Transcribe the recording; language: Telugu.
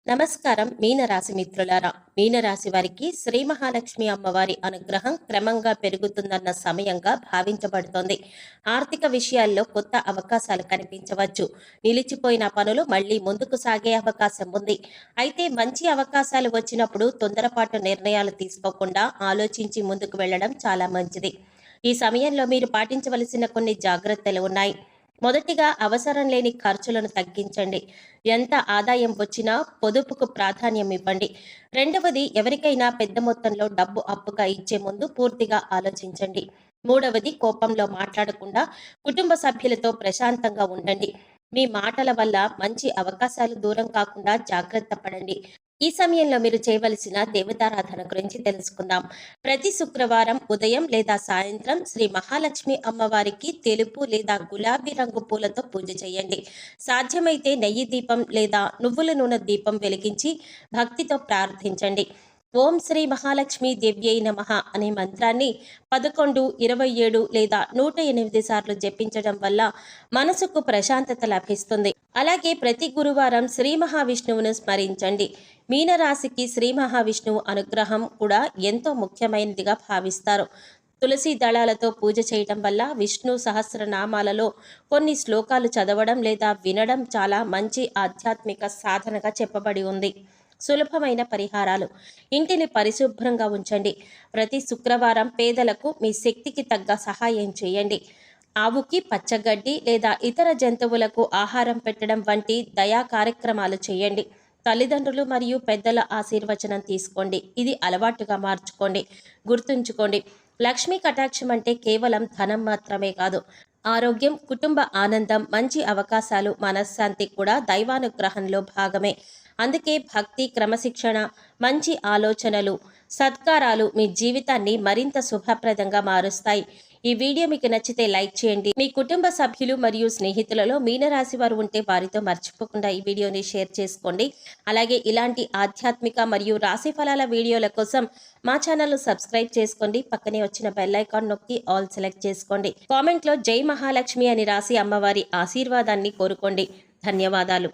నమస్కారం మీనరాశి మిత్రులారా. మీనరాశి వారికి శ్రీ మహాలక్ష్మి అమ్మవారి అనుగ్రహం క్రమంగా పెరుగుతుందన్న సమయంగా భావించబడుతోంది. ఆర్థిక విషయాల్లో కొత్త అవకాశాలు కనిపించవచ్చు. నిలిచిపోయిన పనులు మళ్లీ ముందుకు సాగే అవకాశం ఉంది. అయితే మంచి అవకాశాలు వచ్చినప్పుడు తొందరపాటు నిర్ణయాలు తీసుకోకుండా ఆలోచించి ముందుకు వెళ్లడం చాలా మంచిది. ఈ సమయంలో మీరు పాటించవలసిన కొన్ని జాగ్రత్తలు ఉన్నాయి. మొదటిగా అవసరం లేని ఖర్చులను తగ్గించండి. ఎంత ఆదాయం వచ్చినా పొదుపుకు ప్రాధాన్యం ఇవ్వండి. రెండవది, ఎవరికైనా పెద్ద మొత్తంలో డబ్బు అప్పుగా ఇచ్చే ముందు పూర్తిగా ఆలోచించండి. మూడవది, కోపంలో మాట్లాడకుండా కుటుంబ సభ్యులతో ప్రశాంతంగా ఉండండి. మీ మాటల వల్ల మంచి అవకాశాలు దూరం కాకుండా జాగ్రత్త పడండి. ఈ సమయంలో మీరు చేయవలసిన దేవతారాధన గురించి తెలుసుకుందాం. ప్రతి శుక్రవారం ఉదయం లేదా సాయంత్రం శ్రీ మహాలక్ష్మి అమ్మవారికి తెలుపు లేదా గులాబీ రంగు పూలతో పూజ చేయండి. సాధ్యమైతే నెయ్యి దీపం లేదా నువ్వుల నూనె దీపం వెలిగించి భక్తితో ప్రార్థించండి. ఓం శ్రీ మహాలక్ష్మి దేవ్యై నమః అనే మంత్రాన్ని 11, 27 లేదా 108 సార్లు జపించడం వల్ల మనసుకు ప్రశాంతత లభిస్తుంది. అలాగే ప్రతి గురువారం శ్రీ మహావిష్ణువును స్మరించండి. మీనరాశికి శ్రీ మహావిష్ణువు అనుగ్రహం కూడా ఎంతో ముఖ్యమైనదిగా భావిస్తారు. తులసి దళాలతో పూజ చేయడం వల్ల విష్ణు సహస్రనామాలలో కొన్ని శ్లోకాలు చదవడం లేదా వినడం చాలా మంచి ఆధ్యాత్మిక సాధనగా చెప్పబడి ఉంది. సులభమైన పరిహారాలు: ఇంటిని పరిశుభ్రంగా ఉంచండి. ప్రతి శుక్రవారం పేదలకు మీ శక్తికి తగ్గ సహాయం చేయండి. ఆవుకి పచ్చగడ్డి లేదా ఇతర జంతువులకు ఆహారం పెట్టడం వంటి దయా కార్యక్రమాలు చేయండి. తల్లిదండ్రులు మరియు పెద్దల ఆశీర్వచనం తీసుకోండి. ఇది అలవాటుగా మార్చుకోండి. గుర్తుంచుకోండి, లక్ష్మీ కటాక్షం అంటే కేవలం ధనం మాత్రమే కాదు. ఆరోగ్యం, కుటుంబ ఆనందం, మంచి అవకాశాలు, మనశ్శాంతి కూడా దైవానుగ్రహంలో భాగమే. అందుకే భక్తి, క్రమశిక్షణ, మంచి ఆలోచనలు, సత్కారాలు మీ జీవితాన్ని మరింత శుభప్రదంగా మారుస్తాయి. ఈ వీడియో మీకు నచ్చితే లైక్ చేయండి. మీ కుటుంబ సభ్యులు మరియు స్నేహితులలో మీనరాశి వారు ఉంటే వారితో మర్చిపోకుండా ఈ వీడియోని షేర్ చేసుకోండి. అలాగే ఇలాంటి ఆధ్యాత్మిక మరియు రాశి ఫలాల వీడియోల కోసం మా ఛానల్ను సబ్స్క్రైబ్ చేసుకోండి. పక్కనే వచ్చిన బెల్ ఐకాన్ నొక్కి ఆల్ సెలెక్ట్ చేసుకోండి. కామెంట్లో జై మహాలక్ష్మి అని రాసి అమ్మవారి ఆశీర్వాదాన్ని కోరుకోండి. ధన్యవాదాలు.